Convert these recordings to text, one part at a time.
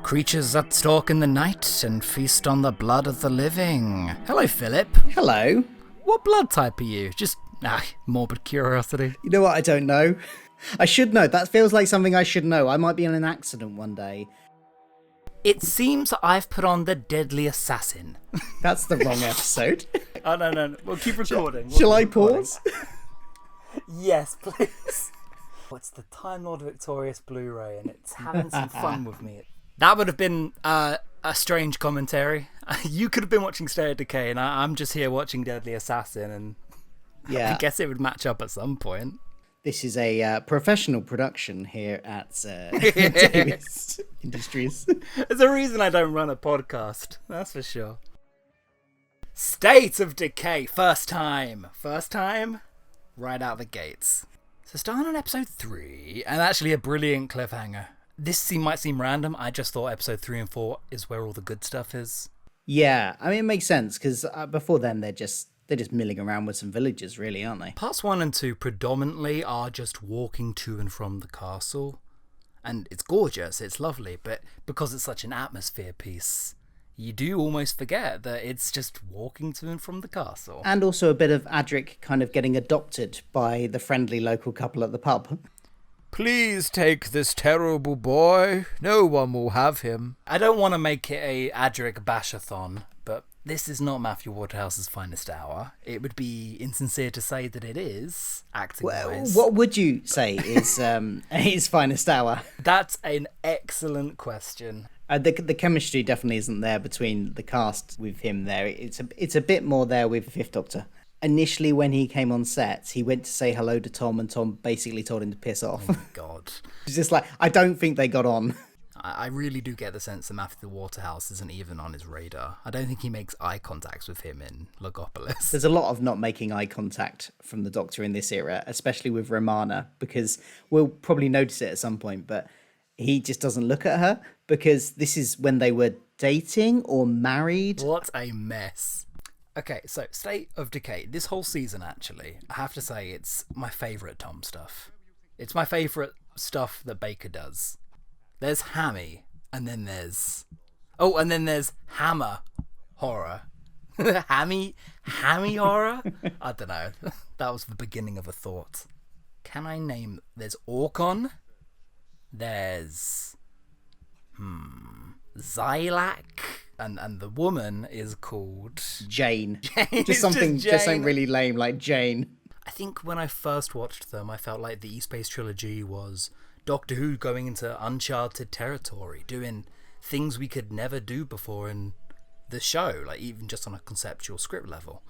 Creatures that stalk in the night and feast on the blood of the living. Hello, Philip. Hello. What blood type are you? Just, morbid curiosity. You know what? I don't know. I should know. That feels like something I should know. I might be in an accident one day. It seems I've put on the deadly assassin. That's the wrong episode. Oh, no. We'll keep recording. Shall I pause? Yes, please. It's the Time Lord Victorious Blu-ray, and it's having some fun with me. That would have been a strange commentary. You could have been watching State of Decay, and I'm just here watching Deadly Assassin, and Yeah. I guess it would match up at some point. This is a professional production here at Davis Industries. There's a reason I don't run a podcast, that's for sure. State of Decay, first time, right out the gates. So starting on episode 3, and actually a brilliant cliffhanger. This might seem random, I just thought episode 3 and 4 is where all the good stuff is. Yeah, I mean, it makes sense, because before then they're just milling around with some villagers, really, aren't they? Parts 1 and 2 predominantly are just walking to and from the castle. And it's gorgeous, it's lovely, but because it's such an atmosphere piece, you do almost forget that it's just walking to and from the castle. And also a bit of Adric kind of getting adopted by the friendly local couple at the pub. Please take this terrible boy. No one will have him. I don't want to make it a Adric bashathon, but this is not Matthew Waterhouse's finest hour. It would be insincere to say that it is, acting-wise. What would you say is his finest hour? That's an excellent question. The chemistry definitely isn't there between the cast with him there. It's a bit more there with the Fifth Doctor. Initially, when he came on set, he went to say hello to Tom, and Tom basically told him to piss off. Oh my god. It's just like, I don't think they got on. I really do get the sense that Matthew Waterhouse isn't even on his radar. I don't think he makes eye contacts with him in Logopolis. There's a lot of not making eye contact from the Doctor in this era, especially with Romana, because we'll probably notice it at some point, but he just doesn't look at her, because this is when they were dating or married. What a mess. Okay, so State of Decay. This whole season, actually, I have to say it's my favourite Tom stuff. It's my favourite stuff that Baker does. There's Hammy, and then there's... Oh, and then there's Hammer horror. Hammy horror? I don't know. That was the beginning of a thought. Can I name... There's Orcon. There's... Xylac. And the woman is called... Jane. Jane. Just something really lame, like Jane. I think when I first watched them, I felt like the E-Space trilogy was Doctor Who going into uncharted territory, doing things we could never do before in the show, like even just on a conceptual script level.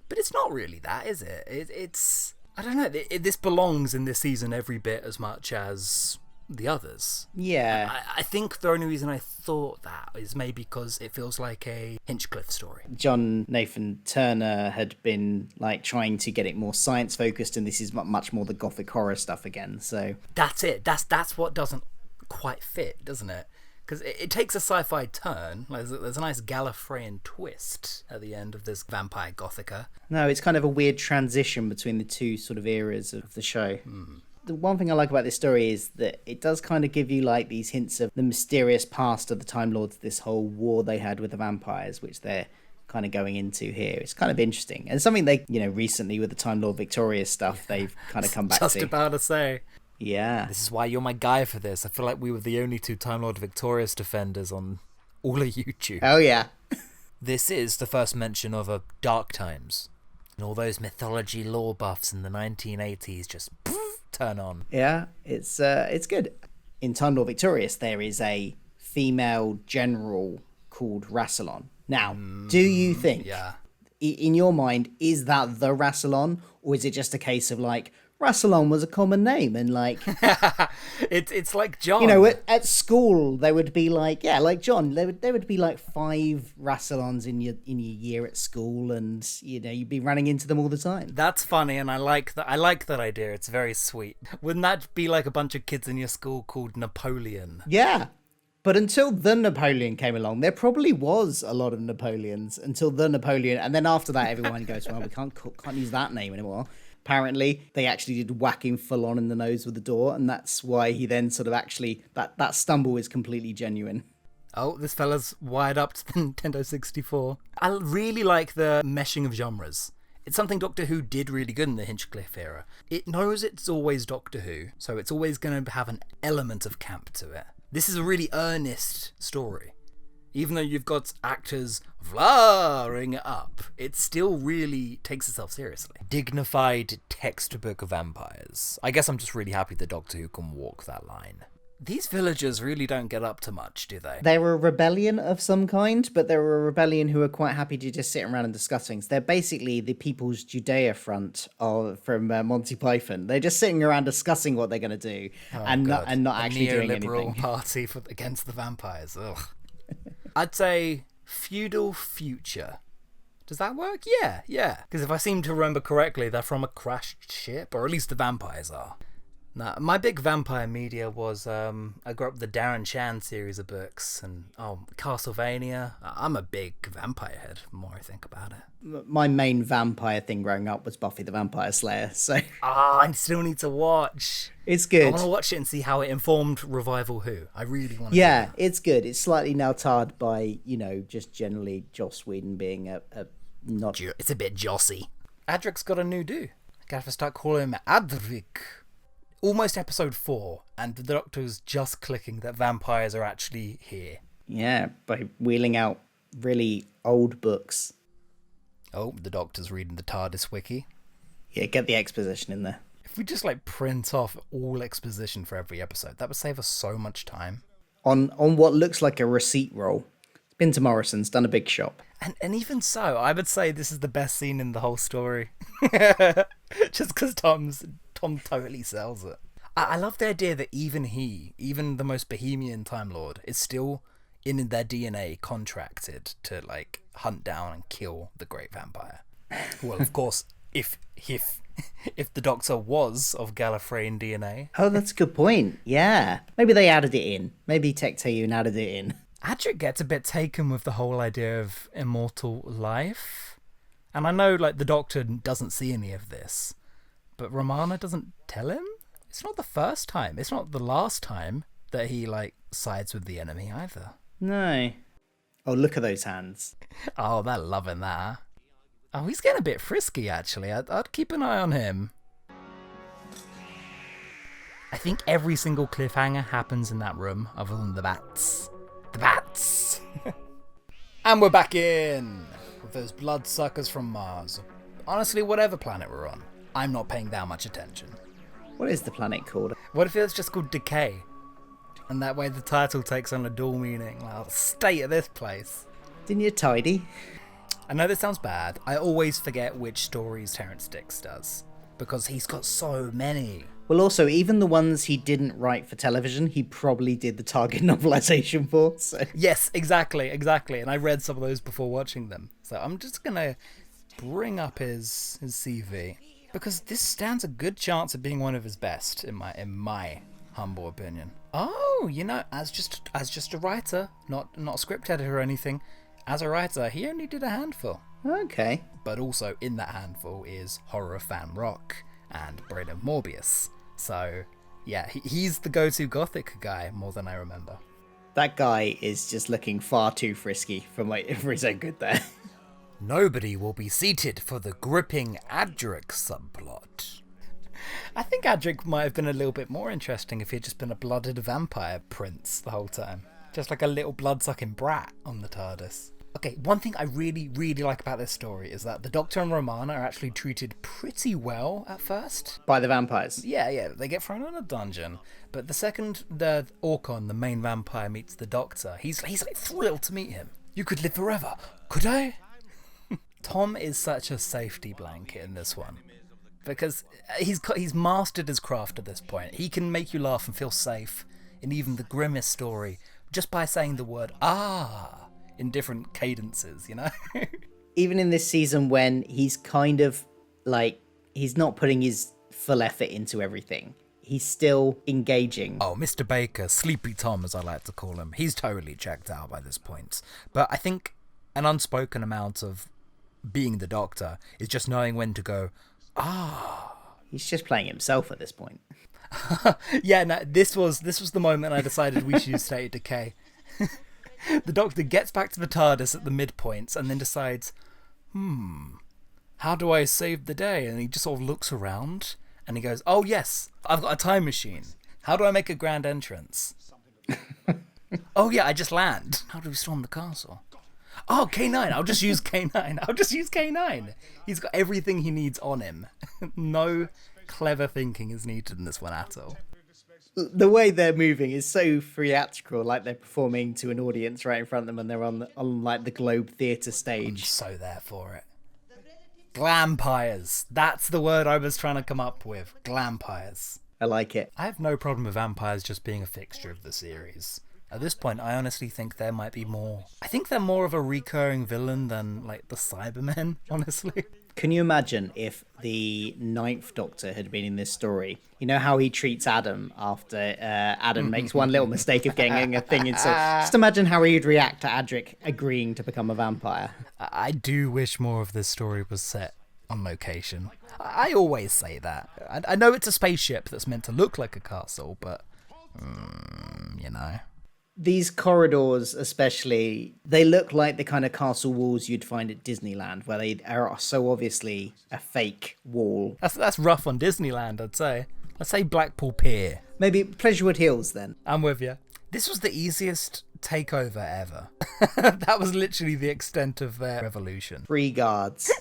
But it's not really that, is it? It's... I don't know, this belongs in this season every bit as much as the others. Yeah. I think the only reason I thought that is maybe because it feels like a Hinchcliffe story. John Nathan Turner had been like trying to get it more science focused, and this is much more the gothic horror stuff again. So that's it. That's what doesn't quite fit, doesn't it? Because it takes a sci-fi turn. Like, there's a nice Gallifreyan twist at the end of this vampire gothica. No, it's kind of a weird transition between the two sort of eras of the show. The one thing I like about this story is that it does kind of give you like these hints of the mysterious past of the Time Lords, this whole war they had with the vampires, which they're kind of going into here. It's kind of interesting. And something they, recently with the Time Lord Victorious stuff, they've kind of come back to. Just about to say. Yeah. This is why you're my guy for this. I feel like we were the only two Time Lord Victorious defenders on all of YouTube. Oh, yeah. This is the first mention of a Dark Times. And all those mythology lore buffs in the 1980s just turn on. Yeah, it's good. In Time Lord Victorious, there is a female general called Rassilon. Now, do you think, in your mind, is that the Rassilon, or is it just a case of like, Rassilon was a common name, and like... it's like John. At school, they would be like, like John, there would be like 5 Rassilons in your year at school, and, you'd be running into them all the time. That's funny, and I like that idea. It's very sweet. Wouldn't that be like a bunch of kids in your school called Napoleon? Yeah. But until the Napoleon came along, there probably was a lot of Napoleons until the Napoleon, and then after that, everyone goes, well, we can't use that name anymore. Apparently, they actually did whack him full on in the nose with the door, and that's why he then sort of actually... That stumble is completely genuine. Oh, this fella's wired up to the Nintendo 64. I really like the meshing of genres. It's something Doctor Who did really good in the Hinchcliffe era. It knows it's always Doctor Who, so it's always going to have an element of camp to it. This is a really earnest story. Even though you've got actors flaring up, it still really takes itself seriously. Dignified textbook vampires. I guess I'm just really happy that Doctor Who can walk that line. These villagers really don't get up to much, do they? They're a rebellion of some kind, but they're a rebellion who are quite happy to just sit around and discuss things. They're basically the People's Judea Front from Monty Python. They're just sitting around discussing what they're going to do and not actually doing anything. Neoliberal party against the vampires. Ugh. I'd say feudal future. Does that work? Yeah. Because if I seem to remember correctly, they're from a crashed ship, or at least the vampires are. Now, my big vampire media was, I grew up with the Darren Shan series of books, and Castlevania. I'm a big vampire head, the more I think about it. My main vampire thing growing up was Buffy the Vampire Slayer, so... I still need to watch. It's good. I want to watch it and see how it informed Revival Who. I really want to. Yeah, it's good. It's slightly now tarred by, just generally Joss Whedon being a not... It's a bit jossy. Adric's got a new do. I have to start calling him Adric. Almost episode 4, and the Doctor's just clicking that vampires are actually here. Yeah, by wheeling out really old books. Oh, the Doctor's reading the TARDIS wiki. Yeah, get the exposition in there. If we just print off all exposition for every episode, that would save us so much time. On what looks like a receipt roll. Been to Morrison's, done a big shop. And even so, I would say this is the best scene in the whole story. Just because Tom totally sells it. I love the idea that even the most bohemian Time Lord, is still in their DNA contracted to hunt down and kill the great vampire. Well, of course, if the Doctor was of Gallifreyan DNA. Oh, that's a good point. Yeah. Maybe they added it in. Maybe Tecteun added it in. Adric gets a bit taken with the whole idea of immortal life. And I know, the Doctor doesn't see any of this. But Romana doesn't tell him? It's not the first time. It's not the last time that he, sides with the enemy either. No. Oh, look at those hands. Oh, they're loving that. Oh, he's getting a bit frisky, actually. I'd keep an eye on him. I think every single cliffhanger happens in that room, other than the bats. The bats! And we're back in! With those bloodsuckers from Mars. Honestly, whatever planet we're on, I'm not paying that much attention. What is the planet called? What if it's just called Decay? And that way the title takes on a dual meaning. The state of this place. Didn't you tidy? I know this sounds bad. I always forget which stories Terrence Dicks does. Because he's got so many. Well, also, even the ones he didn't write for television, he probably did the target novelization for. So. Yes, exactly. And I read some of those before watching them. So I'm just going to bring up his CV. Because this stands a good chance of being one of his best, in my humble opinion. Oh, as just a writer, not a script editor or anything, as a writer, he only did a handful. Okay. But also in that handful is Horror Fan Rock and Brain of Morbius. So, yeah, he's the go-to gothic guy, more than I remember. That guy is just looking far too frisky for his own good there. Nobody will be seated for the gripping Adric subplot. I think Adric might have been a little bit more interesting if he had just been a blooded vampire prince the whole time. Just like a little blood-sucking brat on the TARDIS. Okay, one thing I really, really like about this story is that the Doctor and Romana are actually treated pretty well at first. By the vampires? Yeah, they get thrown in a dungeon. But the second the Orcon, the main vampire, meets the Doctor, he's thrilled to meet him. You could live forever, could I? Tom is such a safety blanket in this one. Because he's mastered his craft at this point. He can make you laugh and feel safe in even the grimmest story just by saying the word in different cadences, Even in this season when he's kind of he's not putting his full effort into everything. He's still engaging. Oh, Mr. Baker, Sleepy Tom as I like to call him, he's totally checked out by this point. But I think an unspoken amount of being the Doctor is just knowing when to go, He's just playing himself at this point. Yeah, no, this was the moment I decided we should use State of Decay. The Doctor gets back to the TARDIS at the midpoints and then decides, how do I save the day? And he just sort of looks around and he goes, oh yes, I've got a time machine. How do I make a grand entrance? Oh yeah, I just land. How do we storm the castle? Oh, K9. I'll just use K9. He's got everything he needs on him. No clever thinking is needed in this one at all. The way they're moving is so theatrical, like they're performing to an audience right in front of them and they're on like the Globe Theatre stage. I'm so there for it. Glampires. That's the word I was trying to come up with. Glampires. I like it. I have no problem with vampires just being a fixture of the series. At this point, I honestly think there might be more. I think they're more of a recurring villain than, like, the Cybermen, honestly. Can you imagine if the Ninth Doctor had been in this story? You know how he treats Adam after Adam makes one little mistake of getting a thing installed? Just imagine how he'd react to Adric agreeing to become a vampire. I do wish more of this story was set on location. I always say that. I know it's a spaceship that's meant to look like a castle, but, you know. These corridors especially, they look like the kind of castle walls you'd find at Disneyland, where they are so obviously a fake wall. That's rough on Disneyland, I'd say. Let's say Blackpool Pier. Maybe Pleasurewood Hills, then. I'm with you. This was the easiest takeover ever. That was literally the extent of their revolution. 3 guards.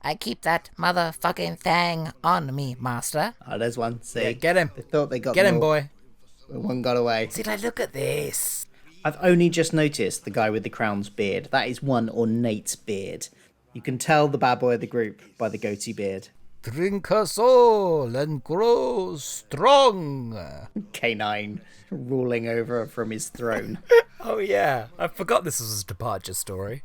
I keep that motherfucking thing on me, master. Oh, there's one. See? Yeah, get him. They thought they got Get them him, all. boy. One got away. See, like, look at this. I've only just noticed the guy with the crown's beard. That is one ornate beard. You can tell the bad boy of the group by the goatee beard. Drink us all and grow strong. K9 ruling over from his throne. Oh, yeah. I forgot this was his departure story.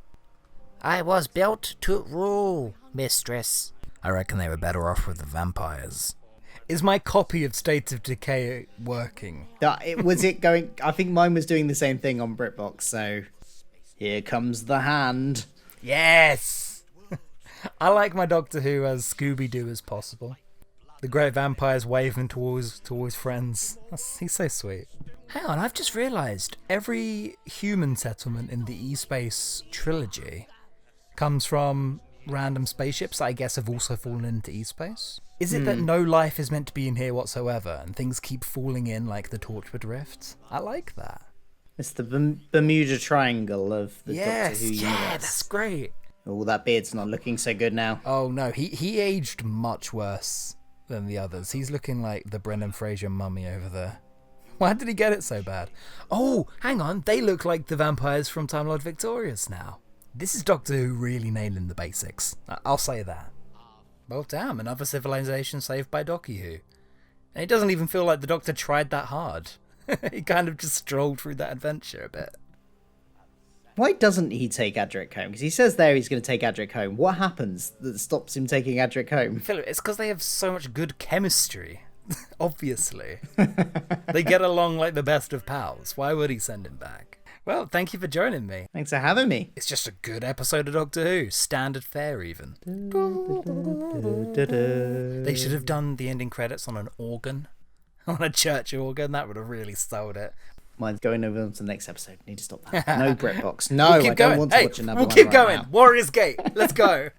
I was built to rule, mistress. I reckon they were better off with the vampires. Is my copy of State of Decay working? Was it going... I think mine was doing the same thing on BritBox, so... Here comes the hand. Yes! I like my Doctor Who as Scooby-Doo as possible. The great vampires waving towards friends. He's so sweet. Hang on, I've just realised every human settlement in the E-Space trilogy comes from random spaceships that I guess have also fallen into E-Space. Is it that no life is meant to be in here whatsoever and things keep falling in like the Torchwood Rift? I like that. It's the Bermuda Triangle of the Yes, Doctor Who universe. yeah, that's great. Oh, that beard's not looking so good now. Oh no, he aged much worse than the others. He's looking like the Brendan Fraser mummy over there. Why did he get it so bad? Oh, hang on, they look like the vampires from Time Lord Victorious now. This is Doctor Who really nailing the basics. I'll say that. Well, damn, another civilization saved by Doctor Who. And it doesn't even feel like the Doctor tried that hard. He kind of just strolled through that adventure a bit. Why doesn't he take Adric home? Because he says there he's going to take Adric home. What happens that stops him taking Adric home? Philip, it's because they have so much good chemistry. Obviously. They get along like the best of pals. Why would he send him back? Well, thank you for joining me. Thanks for having me. It's just a good episode of Doctor Who. Standard fare, even. They should have done the ending credits on an organ. On a church organ. That would have really sold it. Mine's going over on to the next episode. Need to stop that. No BritBox. No, We'll I don't want to hey, watch another we'll one keep right going. now. Warriors Gate. Let's go.